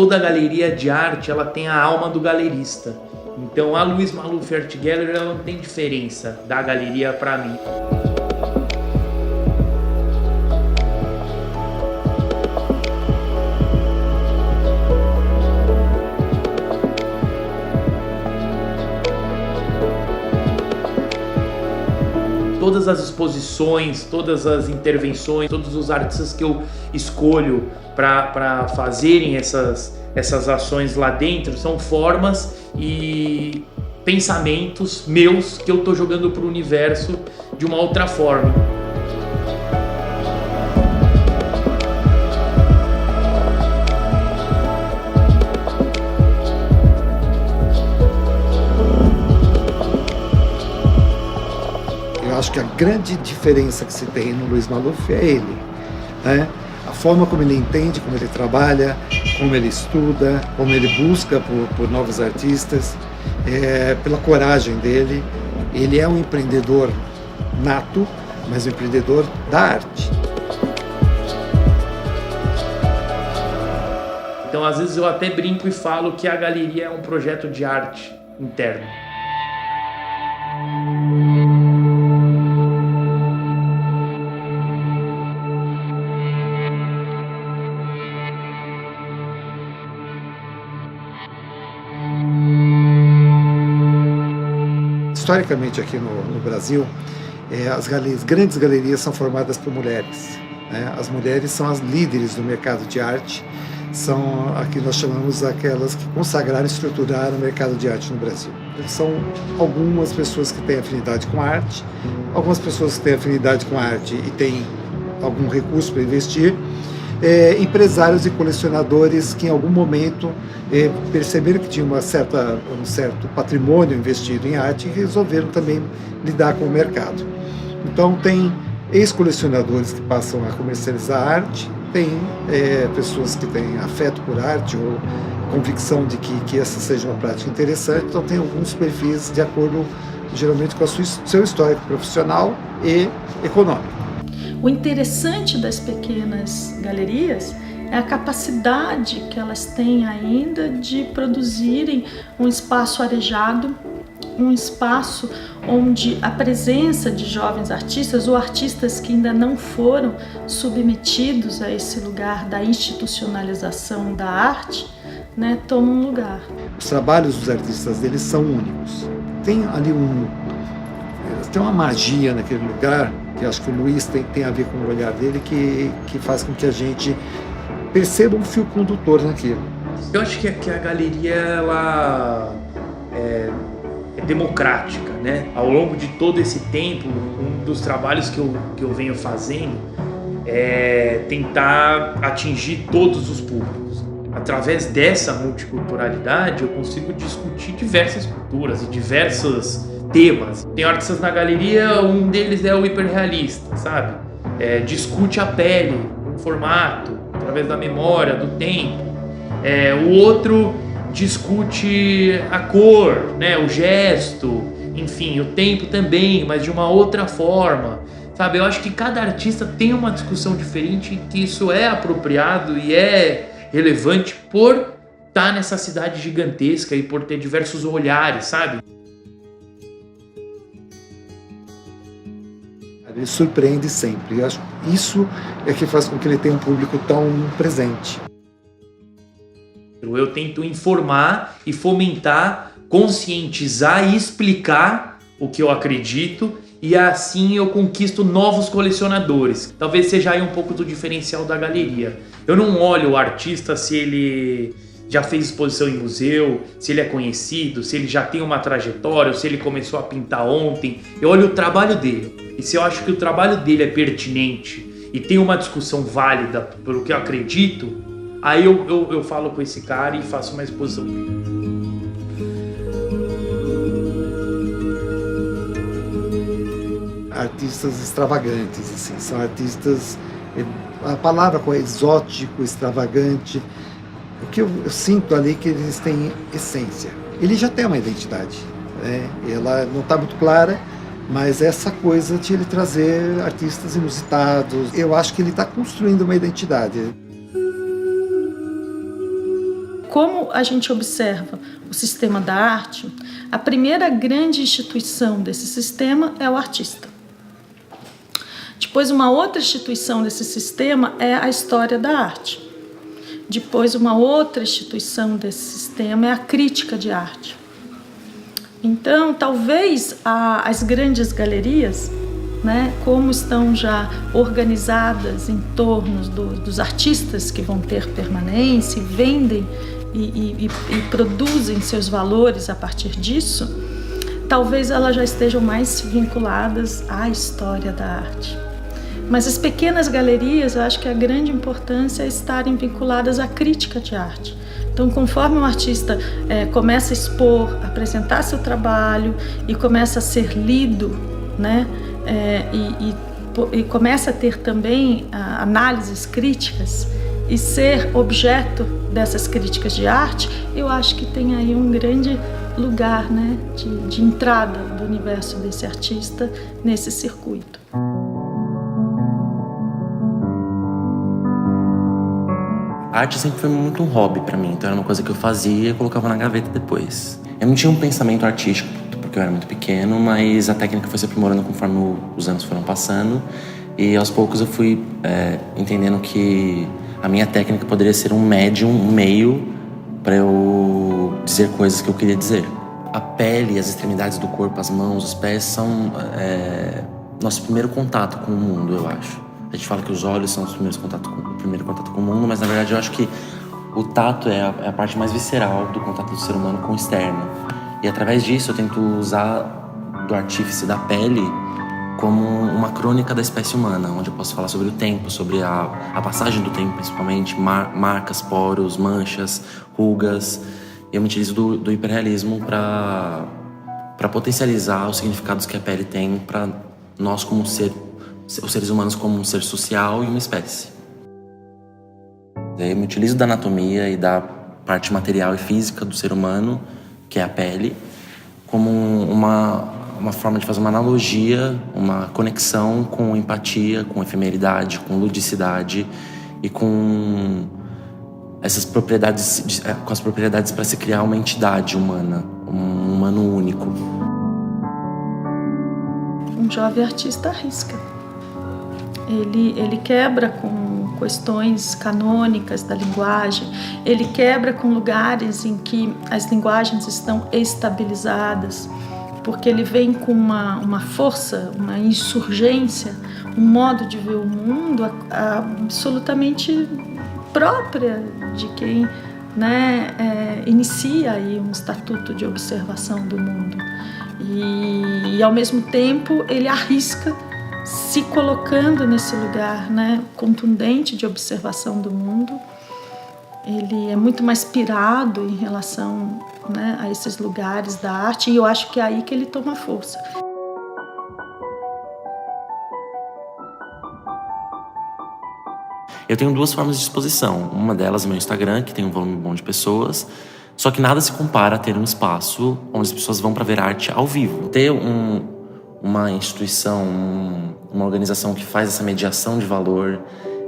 toda galeria de arte ela tem a alma do galerista. Então a Luiz Maluf Art Gallery ela não tem diferença da galeria para mim. Todas as exposições, todas as intervenções, todos os artistas que eu escolho para fazerem essas ações lá dentro são formas e pensamentos meus que eu estou jogando para o universo de uma outra forma. Eu acho que a grande diferença que se tem no Luiz Maluf é ele, né? A forma como ele entende, como ele trabalha, como ele estuda, como ele busca por novos artistas, pela coragem dele. Ele é um empreendedor nato, mas um empreendedor da arte. Então, às vezes eu até brinco e falo que a galeria é um projeto de arte interno. Historicamente aqui no Brasil, as grandes galerias são formadas por mulheres, né? As mulheres são as líderes do mercado de arte, são aqui nós chamamos aquelas que consagraram e estruturaram o mercado de arte no Brasil. São algumas pessoas que têm afinidade com a arte, algumas pessoas que têm afinidade com a arte e têm algum recurso para investir, empresários e colecionadores que em algum momento perceberam que tinha um certo patrimônio investido em arte e resolveram também lidar com o mercado. Então tem ex-colecionadores que passam a comercializar arte, tem pessoas que têm afeto por arte ou convicção de que essa seja uma prática interessante, então tem alguns perfis de acordo geralmente com o seu histórico profissional e econômico. O interessante das pequenas galerias é a capacidade que elas têm ainda de produzirem um espaço arejado, um espaço onde a presença de jovens artistas ou artistas que ainda não foram submetidos a esse lugar da institucionalização da arte, né, tomam lugar. Os trabalhos dos artistas deles são únicos. Tem ali tem uma magia naquele lugar, que acho que o Luiz tem a ver com o olhar dele, que faz com que a gente perceba um fio condutor naquilo. Eu acho que a galeria ela é democrática, né? Ao longo de todo esse tempo, um dos trabalhos que eu venho fazendo é tentar atingir todos os públicos. Através dessa multiculturalidade, eu consigo discutir diversas culturas e diversos temas. Tem artistas na galeria, um deles é o hiperrealista, sabe? Discute a pele, o formato, através da memória, do tempo. O outro discute a cor, né? O gesto, enfim, o tempo também, mas de uma outra forma. Sabe? Eu acho que cada artista tem uma discussão diferente, que isso é apropriado e é relevante por estar nessa cidade gigantesca e por ter diversos olhares, sabe? Ele surpreende sempre. Eu acho que isso é que faz com que ele tenha um público tão presente. Eu tento informar e fomentar, conscientizar e explicar o que eu acredito, e assim eu conquisto novos colecionadores. Talvez seja aí um pouco do diferencial da galeria. Eu não olho o artista se ele já fez exposição em museu, se ele é conhecido, se ele já tem uma trajetória, ou se ele começou a pintar ontem. Eu olho o trabalho dele. E se eu acho que o trabalho dele é pertinente e tem uma discussão válida pelo que eu acredito, aí eu falo com esse cara e faço uma exposição. Artistas extravagantes, assim, são artistas, a palavra é exótico, extravagante. O que eu sinto ali é que eles têm essência. Ele já tem uma identidade, né? Ela não está muito clara, mas essa coisa de ele trazer artistas inusitados, eu acho que ele está construindo uma identidade. como a gente observa o sistema da arte, a primeira grande instituição desse sistema é o artista. Depois, uma outra instituição desse sistema é a história da arte. Depois, uma outra instituição desse sistema é a crítica de arte. Então, talvez as grandes galerias, né, como estão já organizadas em torno dos artistas que vão ter permanência, vendem e produzem seus valores a partir disso, talvez elas já estejam mais vinculadas à história da arte. Mas as pequenas galerias, eu acho que a grande importância é estarem vinculadas à crítica de arte. Então, conforme um artista começa a expor, apresentar seu trabalho e começa a ser lido, né, e começa a ter também análises críticas e ser objeto dessas críticas de arte, eu acho que tem aí um grande lugar, né, de entrada do universo desse artista nesse circuito. A arte sempre foi muito um hobby pra mim, então era uma coisa que eu fazia e colocava na gaveta depois. Eu não tinha um pensamento artístico, porque eu era muito pequeno, mas a técnica foi se aprimorando conforme os anos foram passando, e aos poucos eu fui entendendo que a minha técnica poderia ser um médium, um meio para eu dizer coisas que eu queria dizer. A pele, as extremidades do corpo, as mãos, os pés são nosso primeiro contato com o mundo, eu acho. A gente fala que os olhos são o primeiro contato com o mundo, mas na verdade eu acho que o tato é a parte mais visceral do contato do ser humano com o externo. E através disso eu tento usar do artífice da pele como uma crônica da espécie humana, onde eu posso falar sobre o tempo, sobre a passagem do tempo principalmente, marcas, poros, manchas, rugas. E eu me utilizo do hiperrealismo para potencializar os significados que a pele tem para nós como os seres humanos como um ser social e uma espécie. Eu me utilizo da anatomia e da parte material e física do ser humano, que é a pele, como uma forma de fazer uma analogia, uma conexão com empatia, com efemeridade, com ludicidade e com essas propriedades, com as propriedades para se criar uma entidade humana, um humano único. Um jovem artista arrisca. Ele quebra com questões canônicas da linguagem, ele quebra com lugares em que as linguagens estão estabilizadas, porque ele vem com uma força, uma insurgência, um modo de ver o mundo absolutamente própria de quem, né, inicia aí um estatuto de observação do mundo. E ao mesmo tempo ele arrisca se colocando nesse lugar, né, contundente de observação do mundo. Ele é muito mais pirado em relação, né, a esses lugares da arte, e eu acho que é aí que ele toma força. Eu tenho duas formas de exposição. Uma delas é meu Instagram, que tem um volume bom de pessoas, só que nada se compara a ter um espaço onde as pessoas vão para ver arte ao vivo. Ter uma instituição, uma organização que faz essa mediação de valor,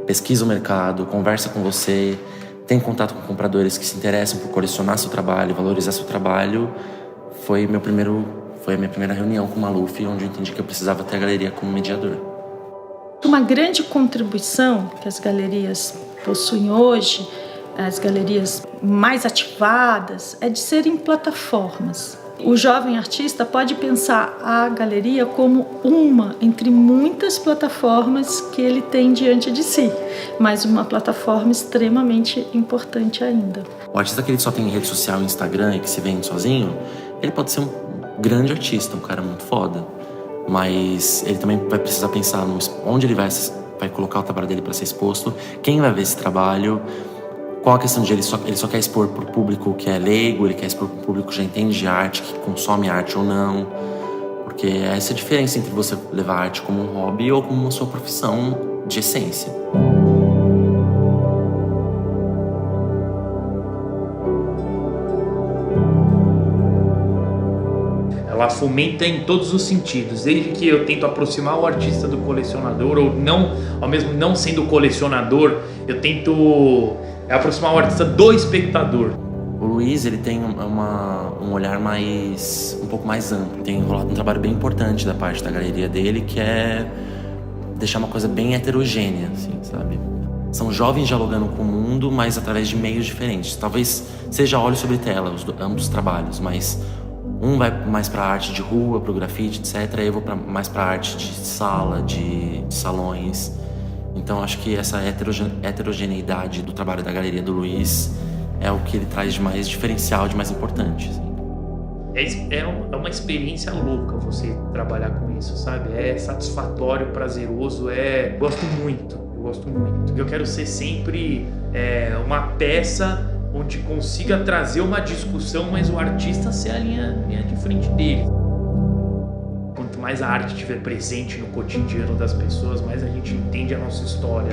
pesquisa o mercado, conversa com você, tem contato com compradores que se interessam por colecionar seu trabalho, valorizar seu trabalho, foi a minha primeira reunião com o Maluf, onde eu entendi que eu precisava ter a galeria como mediador. Uma grande contribuição que as galerias possuem hoje, as galerias mais ativadas, é de serem plataformas. O jovem artista pode pensar a galeria como uma entre muitas plataformas que ele tem diante de si, mas uma plataforma extremamente importante ainda. O artista que ele só tem rede social e Instagram e que se vende sozinho, ele pode ser um grande artista, um cara muito foda, mas ele também vai precisar pensar onde ele vai colocar o trabalho dele para ser exposto, quem vai ver esse trabalho. Qual a questão de ele só quer expor para o público que é leigo, ele quer expor para o público que já entende de arte, que consome arte ou não. Porque essa é a diferença entre você levar a arte como um hobby ou como uma sua profissão de essência. Ela fomenta em todos os sentidos, desde que eu tento aproximar o artista do colecionador, ou não, ao mesmo não sendo colecionador, eu tento aproximar o artista do espectador. O Luiz, ele tem um olhar um pouco mais amplo. Tem rolado um trabalho bem importante da parte da galeria dele, que é deixar uma coisa bem heterogênea, assim, sabe? São jovens dialogando com o mundo, mas através de meios diferentes. Talvez seja óleo sobre tela, ambos os trabalhos, mas um vai mais pra arte de rua, pro grafite, etc. Eu vou mais pra arte de sala, de salões. Então acho que essa heterogeneidade do trabalho da galeria do Luiz é o que ele traz de mais diferencial, de mais importante. Assim. É uma experiência louca você trabalhar com isso, sabe? É satisfatório, prazeroso, eu gosto muito. Eu quero ser sempre uma peça onde consiga trazer uma discussão, mas o artista ser a linha de frente dele. Quanto mais a arte estiver presente no cotidiano das pessoas, mais a gente entende a nossa história.